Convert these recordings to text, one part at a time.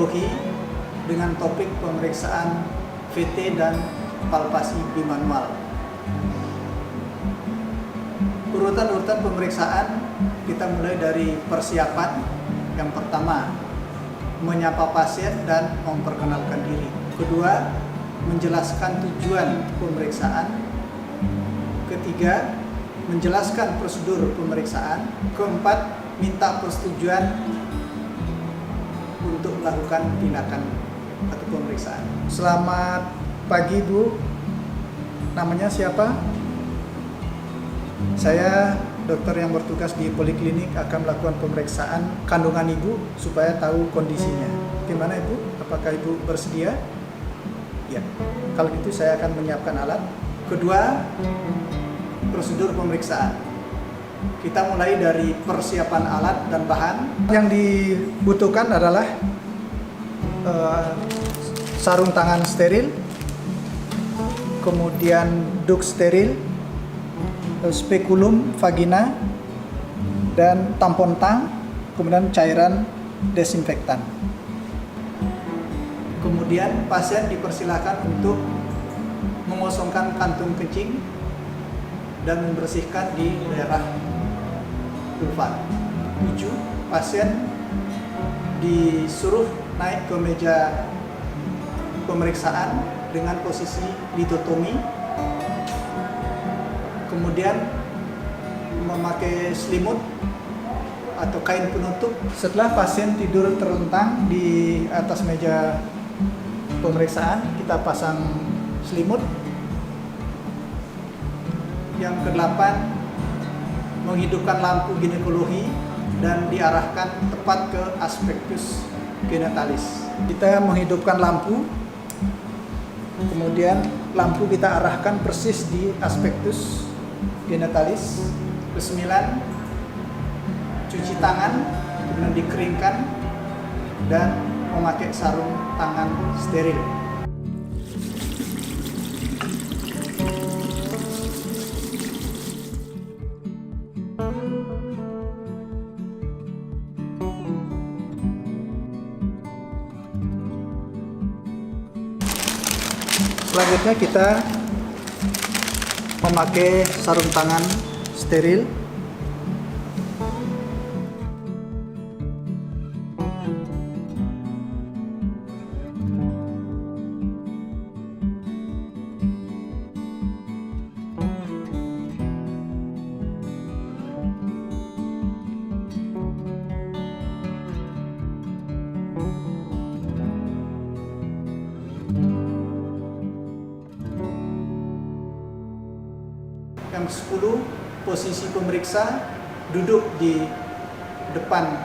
ginekologi dengan topik pemeriksaan VT dan palpasi bimanual. Urutan-urutan pemeriksaan kita mulai dari persiapan. Yang pertama, menyapa pasien dan memperkenalkan diri. Kedua, menjelaskan tujuan pemeriksaan. Ketiga, menjelaskan prosedur pemeriksaan. Keempat, minta persetujuan untuk melakukan tindakan atau pemeriksaan. Selamat pagi Bu, namanya siapa? Saya dokter yang bertugas di poliklinik akan melakukan pemeriksaan kandungan ibu supaya tahu kondisinya. Gimana Ibu? Apakah Ibu bersedia? Ya. Kalau gitu saya akan menyiapkan alat. Kedua, prosedur pemeriksaan. Kita mulai dari persiapan alat dan bahan. Yang dibutuhkan adalah sarung tangan steril, kemudian duk steril, spekulum vagina, dan tampon tang, kemudian cairan desinfektan. Kemudian pasien dipersilakan untuk mengosongkan kantung kencing dan membersihkan di daerah vulva. 7. Pasien disuruh naik ke meja pemeriksaan dengan posisi litotomi, kemudian memakai selimut atau kain penutup. Setelah pasien tidur terlentang di atas meja pemeriksaan, kita pasang selimut. Yang ke-8, menghidupkan lampu ginekologi dan diarahkan tepat ke aspektus genitalis. Kita menghidupkan lampu, kemudian lampu kita arahkan persis di aspektus genitalis. Ke-9, cuci tangan, kemudian dikeringkan dan memakai sarung tangan steril. Selanjutnya kita memakai sarung tangan steril. Yang 10, posisi pemeriksa duduk di depan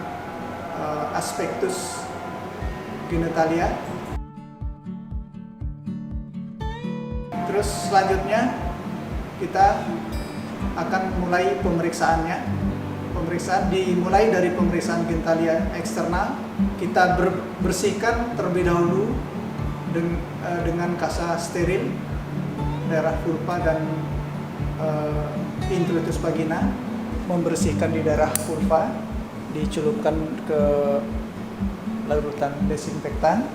aspektus genitalia. Terus selanjutnya kita akan mulai pemeriksaannya. Pemeriksaan dimulai dari pemeriksaan genitalia eksternal. Kita bersihkan terlebih dahulu dengan kasa steril daerah vulva dan introitus vagina, membersihkan di daerah vulva, dicelupkan ke larutan desinfektan.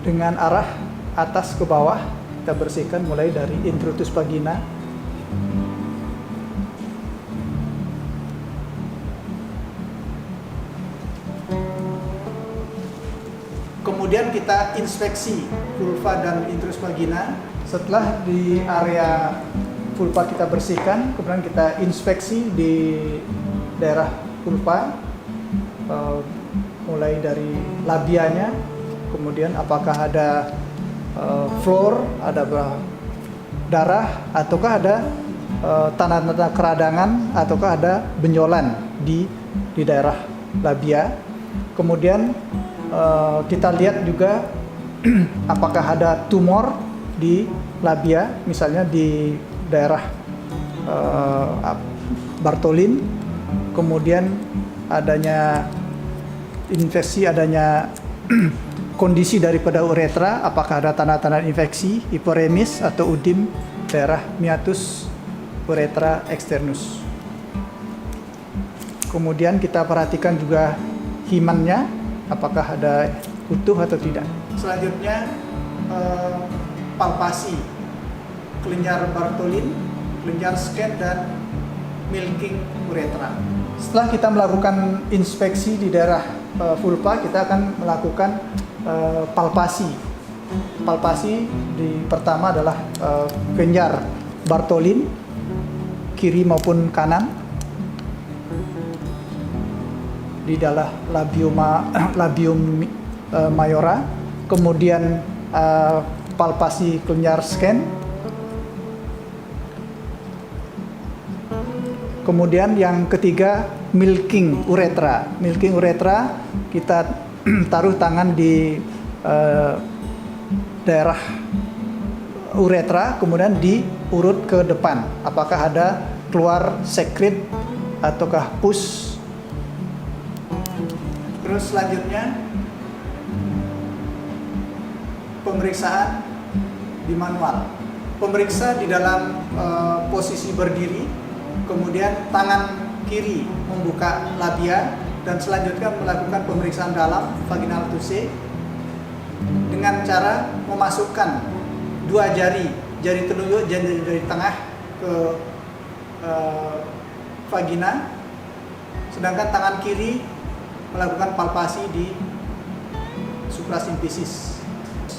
Dengan arah atas ke bawah, kita bersihkan mulai dari introitus vagina, kemudian kita inspeksi vulva dan introitus vagina. Setelah di area vulva kita bersihkan, kemudian kita inspeksi di daerah vulva, mulai dari labianya, kemudian apakah ada fluor, ada darah, ataukah ada tanda-tanda keradangan, ataukah ada benjolan di daerah labia. Kemudian kita lihat juga apakah ada tumor di labia, misalnya di daerah Bartholin, kemudian adanya infeksi, adanya kondisi daripada uretra, apakah ada tanda-tanda infeksi, hiporemis atau udim daerah meatus uretra externus. Kemudian kita perhatikan juga himannya, apakah ada utuh atau tidak. Selanjutnya palpasi, kelenjar Bartholin, kelenjar Schenck, dan milking uretra. Setelah kita melakukan inspeksi di daerah vulva, kita akan melakukan palpasi. Palpasi pertama adalah kelenjar Bartholin, kiri maupun kanan, di dalam labium mayora. Kemudian palpasi kelenjar Schenck. Kemudian yang ketiga, milking uretra. Milking uretra, kita taruh tangan di daerah uretra, kemudian diurut ke depan. Apakah ada keluar sekret ataukah pus. Terus selanjutnya pemeriksaan di manual. Pemeriksa di dalam posisi berdiri, kemudian tangan kiri membuka labia, dan selanjutnya melakukan pemeriksaan dalam vaginal tusse dengan cara memasukkan dua jari telunjuk, jari tengah ke vagina, sedangkan tangan kiri melakukan palpasi di suprasimfisis.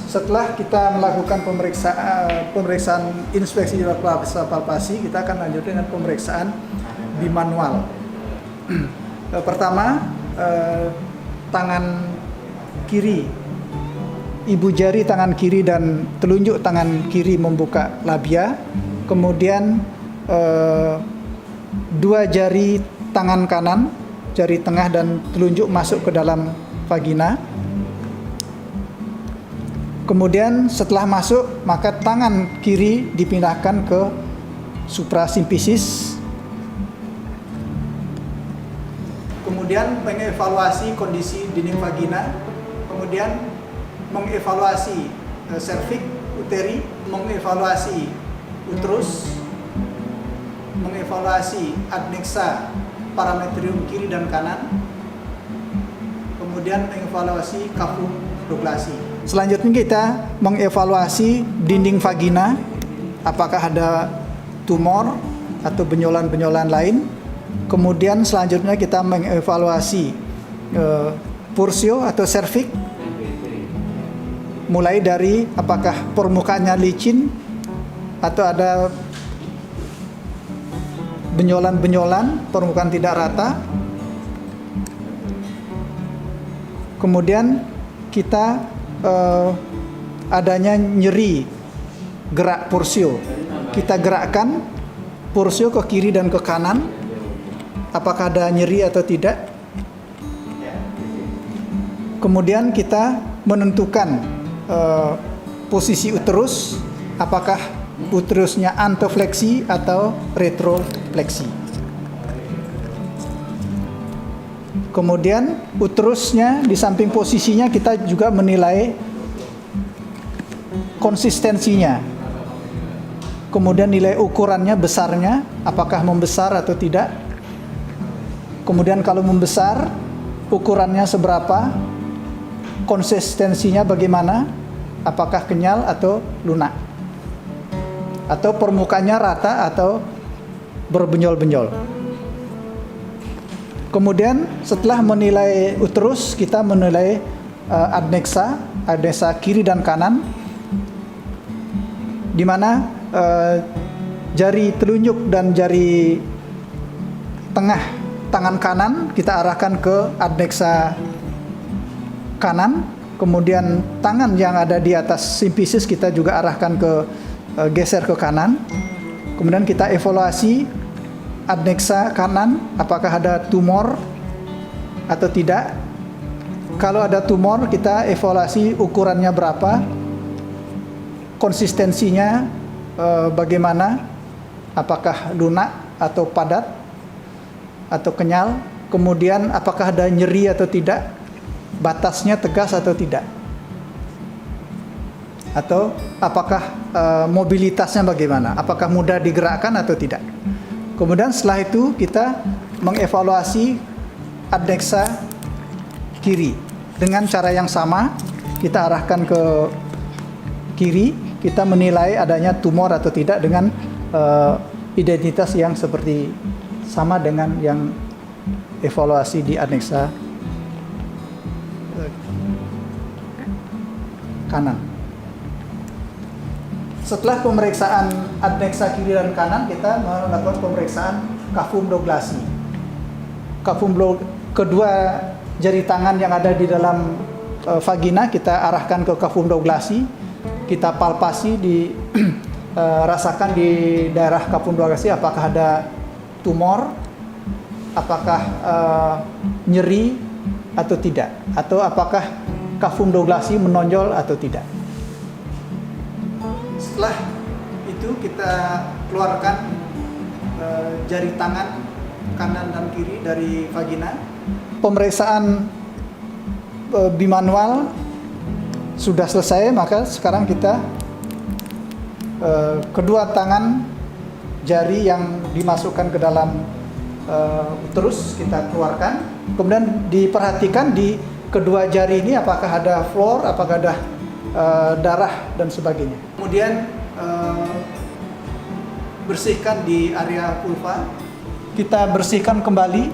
Setelah kita melakukan pemeriksaan inspeksi di palpasi, kita akan lanjutkan dengan pemeriksaan bimanual. Pertama, tangan kiri, ibu jari tangan kiri dan telunjuk tangan kiri membuka labia, kemudian dua jari tangan kanan, jari tengah dan telunjuk masuk ke dalam vagina. Kemudian setelah masuk, maka tangan kiri dipindahkan ke suprasimfisis. Kemudian mengevaluasi kondisi dinding vagina, kemudian mengevaluasi serviks uteri, mengevaluasi uterus, mengevaluasi adnexa parametrium kiri dan kanan, kemudian mengevaluasi cavum douglasi. Selanjutnya kita mengevaluasi dinding vagina, apakah ada tumor atau benjolan-benjolan lain. Kemudian selanjutnya kita mengevaluasi pursio atau serviks, mulai dari apakah permukaannya licin atau ada benjolan-benjolan, permukaan tidak rata. Kemudian kita adanya nyeri gerak pursio, kita gerakkan pursio ke kiri dan ke kanan, apakah ada nyeri atau tidak. Kemudian kita menentukan posisi uterus, apakah uterusnya antofleksi atau retrofleksi. Kemudian uterusnya di samping posisinya kita juga menilai konsistensinya. Kemudian nilai ukurannya, besarnya, apakah membesar atau tidak. Kemudian kalau membesar, ukurannya seberapa, konsistensinya bagaimana, apakah kenyal atau lunak, atau permukaannya rata atau berbenjol-benjol. Kemudian setelah menilai uterus, kita menilai adnexa kiri dan kanan, di mana jari telunjuk dan jari tengah tangan kanan kita arahkan ke adnexa kanan, kemudian tangan yang ada di atas simfisis kita juga arahkan ke geser ke kanan. Kemudian kita evaluasi adnexa kanan, apakah ada tumor atau tidak. Kalau ada tumor, kita evaluasi ukurannya berapa, konsistensinya bagaimana, apakah lunak atau padat atau kenyal. Kemudian apakah ada nyeri atau tidak, batasnya tegas atau tidak, atau apakah mobilitasnya bagaimana, apakah mudah digerakkan atau tidak. Kemudian setelah itu kita mengevaluasi adneksa kiri dengan cara yang sama. Kita arahkan ke kiri, kita menilai adanya tumor atau tidak dengan identitas yang seperti sama dengan yang evaluasi di adneksa kanan. Setelah pemeriksaan adneksa kiri dan kanan, kita melakukan pemeriksaan kafum-doglasi. Kedua jari tangan yang ada di dalam vagina kita arahkan ke kafum-doglasi, kita palpasi rasakan di daerah kafum-doglasi apakah ada tumor, apakah nyeri atau tidak, atau apakah kafum-doglasi menonjol atau tidak. Setelah itu kita keluarkan jari tangan kanan dan kiri dari vagina. Pemeriksaan bimanual sudah selesai, maka sekarang kita kedua tangan jari yang dimasukkan ke dalam uterus kita keluarkan. Kemudian diperhatikan di kedua jari ini apakah ada fluor, apakah ada darah dan sebagainya. Kemudian bersihkan di area vulva. Kita bersihkan kembali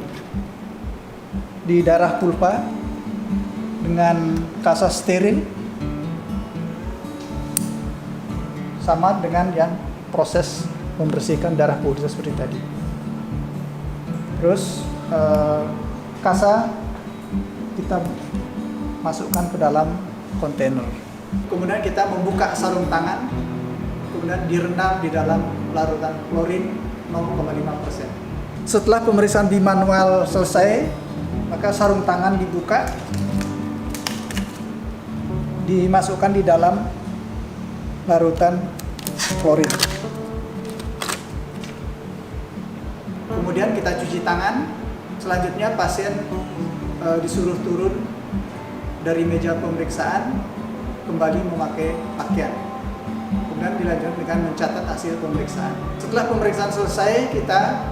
di daerah vulva dengan kasa steril, sama dengan yang proses membersihkan darah vulva seperti tadi. Terus kasa kita masukkan ke dalam kontainer. Kemudian kita membuka sarung tangan, kemudian direndam di dalam larutan klorin 0,5%. Setelah pemeriksaan bimanual selesai, maka sarung tangan dibuka, dimasukkan di dalam larutan klorin. Kemudian kita cuci tangan. Selanjutnya pasien disuruh turun dari meja pemeriksaan, kembali memakai pakaian. Kemudian dilanjutkan dengan mencatat hasil pemeriksaan. Setelah pemeriksaan selesai, kita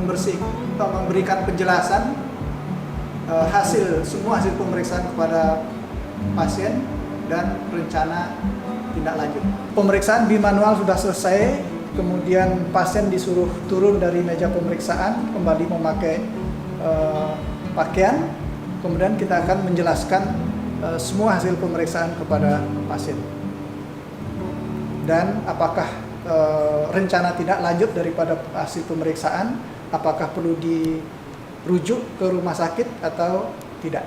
memberikan penjelasan semua hasil pemeriksaan kepada pasien dan rencana tindak lanjut. Pemeriksaan bimanual sudah selesai, kemudian pasien disuruh turun dari meja pemeriksaan, kembali memakai pakaian. Kemudian kita akan menjelaskan semua hasil pemeriksaan kepada pasien dan apakah rencana tindak lanjut daripada hasil pemeriksaan, apakah perlu dirujuk ke rumah sakit atau tidak.